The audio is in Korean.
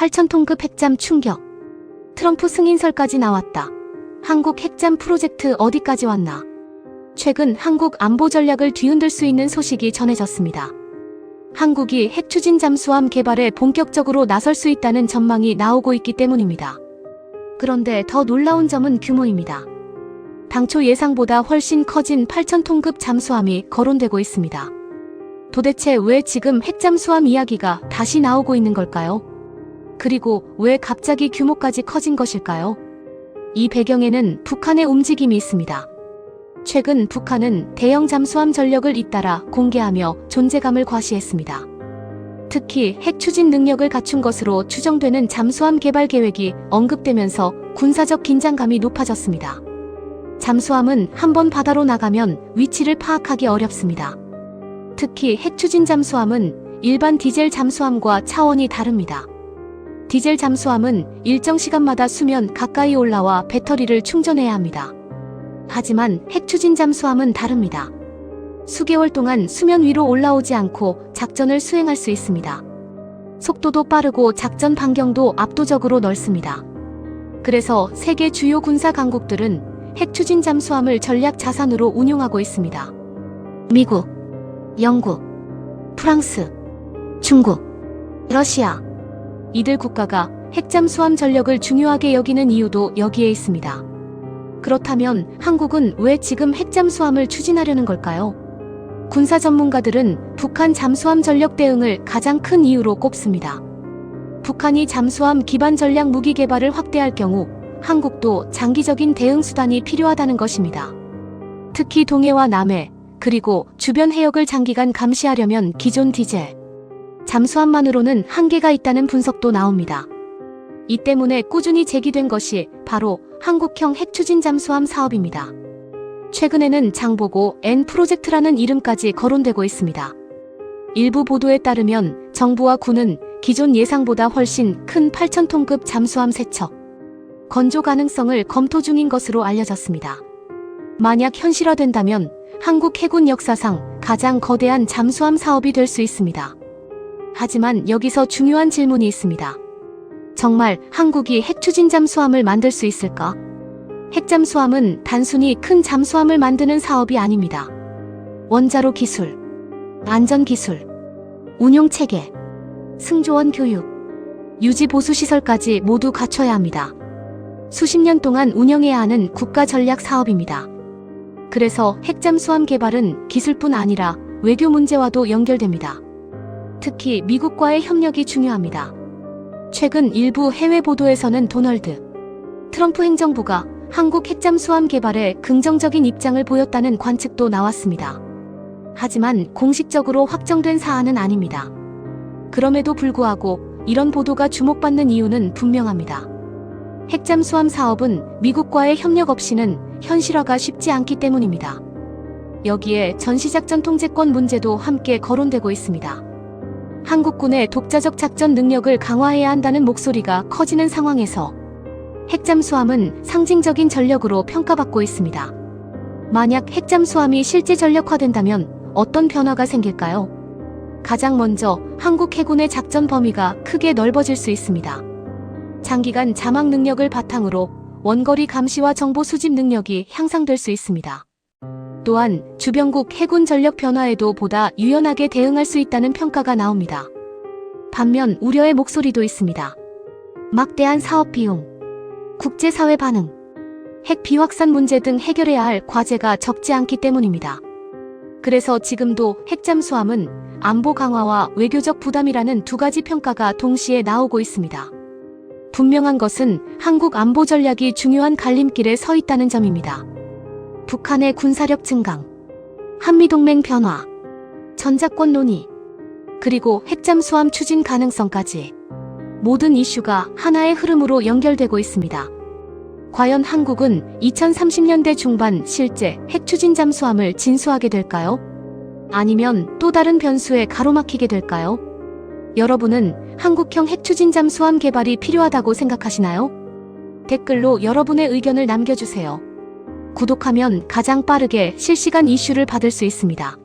8,000톤급 핵잠 충격. 트럼프 승인설까지 나왔다. 한국 핵잠 프로젝트 어디까지 왔나? 최근 한국 안보 전략을 뒤흔들 수 있는 소식이 전해졌습니다. 한국이 핵추진 잠수함 개발에 본격적으로 나설 수 있다는 전망이 나오고 있기 때문입니다. 그런데 더 놀라운 점은 규모입니다. 당초 예상보다 훨씬 커진 8,000톤급 잠수함이 거론되고 있습니다. 도대체 왜 지금 핵잠수함 이야기가 다시 나오고 있는 걸까요? 그리고 왜 갑자기 규모까지 커진 것일까요? 이 배경에는 북한의 움직임이 있습니다. 최근 북한은 대형 잠수함 전력을 잇따라 공개하며 존재감을 과시했습니다. 특히 핵 추진 능력을 갖춘 것으로 추정되는 잠수함 개발 계획이 언급되면서 군사적 긴장감이 높아졌습니다. 잠수함은 한번 바다로 나가면 위치를 파악하기 어렵습니다. 특히 핵 추진 잠수함은 일반 디젤 잠수함과 차원이 다릅니다. 디젤 잠수함은 일정 시간마다 수면 가까이 올라와 배터리를 충전해야 합니다. 하지만 핵 추진 잠수함은 다릅니다. 수개월 동안 수면 위로 올라오지 않고 작전을 수행할 수 있습니다. 속도도 빠르고 작전 반경도 압도적으로 넓습니다. 그래서 세계 주요 군사 강국들은 핵 추진 잠수함을 전략 자산으로 운용하고 있습니다. 미국, 영국, 프랑스, 중국, 러시아. 이들 국가가 핵잠수함 전력을 중요하게 여기는 이유도 여기에 있습니다. 그렇다면 한국은 왜 지금 핵잠수함을 추진하려는 걸까요? 군사 전문가들은 북한 잠수함 전력 대응을 가장 큰 이유로 꼽습니다. 북한이 잠수함 기반 전략 무기 개발을 확대할 경우 한국도 장기적인 대응 수단이 필요하다는 것입니다. 특히 동해와 남해, 그리고 주변 해역을 장기간 감시하려면 기존 디젤 잠수함만으로는 한계가 있다는 분석도 나옵니다. 이 때문에 꾸준히 제기된 것이 바로 한국형 핵추진 잠수함 사업입니다. 최근에는 장보고 N 프로젝트라는 이름까지 거론되고 있습니다. 일부 보도에 따르면 정부와 군은 기존 예상보다 훨씬 큰 8,000톤급 잠수함 세척, 건조 가능성을 검토 중인 것으로 알려졌습니다. 만약 현실화된다면 한국 해군 역사상 가장 거대한 잠수함 사업이 될 수 있습니다. 하지만 여기서 중요한 질문이 있습니다. 정말 한국이 핵추진 잠수함을 만들 수 있을까? 핵잠수함은 단순히 큰 잠수함을 만드는 사업이 아닙니다. 원자로 기술, 안전기술, 운용체계, 승조원 교육, 유지보수시설까지 모두 갖춰야 합니다. 수십 년 동안 운영해야 하는 국가 전략 사업입니다. 그래서 핵잠수함 개발은 기술뿐 아니라 외교 문제와도 연결됩니다. 특히 미국과의 협력이 중요합니다. 최근 일부 해외 보도에서는 도널드 트럼프 행정부가 한국 핵잠수함 개발에 긍정적인 입장을 보였다는 관측도 나왔습니다. 하지만 공식적으로 확정된 사안은 아닙니다. 그럼에도 불구하고 이런 보도가 주목받는 이유는 분명합니다. 핵잠수함 사업은 미국과의 협력 없이는 현실화가 쉽지 않기 때문입니다. 여기에 전시작전 통제권 문제도 함께 거론되고 있습니다. 한국군의 독자적 작전 능력을 강화해야 한다는 목소리가 커지는 상황에서 핵잠수함은 상징적인 전력으로 평가받고 있습니다. 만약 핵잠수함이 실제 전력화된다면 어떤 변화가 생길까요? 가장 먼저 한국 해군의 작전 범위가 크게 넓어질 수 있습니다. 장기간 자막 능력을 바탕으로 원거리 감시와 정보 수집 능력이 향상될 수 있습니다. 또한 주변국 해군 전력 변화에도 보다 유연하게 대응할 수 있다는 평가가 나옵니다. 반면 우려의 목소리도 있습니다. 막대한 사업 비용, 국제사회 반응, 핵 비확산 문제 등 해결해야 할 과제가 적지 않기 때문입니다. 그래서 지금도 핵잠수함은 안보 강화와 외교적 부담이라는 두 가지 평가가 동시에 나오고 있습니다. 분명한 것은 한국 안보 전략이 중요한 갈림길에 서 있다는 점입니다. 북한의 군사력 증강, 한미동맹 변화, 전자권 논의, 그리고 핵잠수함 추진 가능성까지 모든 이슈가 하나의 흐름으로 연결되고 있습니다. 과연 한국은 2030년대 중반 실제 핵추진 잠수함을 진수하게 될까요? 아니면 또 다른 변수에 가로막히게 될까요? 여러분은 한국형 핵추진 잠수함 개발이 필요하다고 생각하시나요? 댓글로 여러분의 의견을 남겨주세요. 구독하면 가장 빠르게 실시간 이슈를 받을 수 있습니다.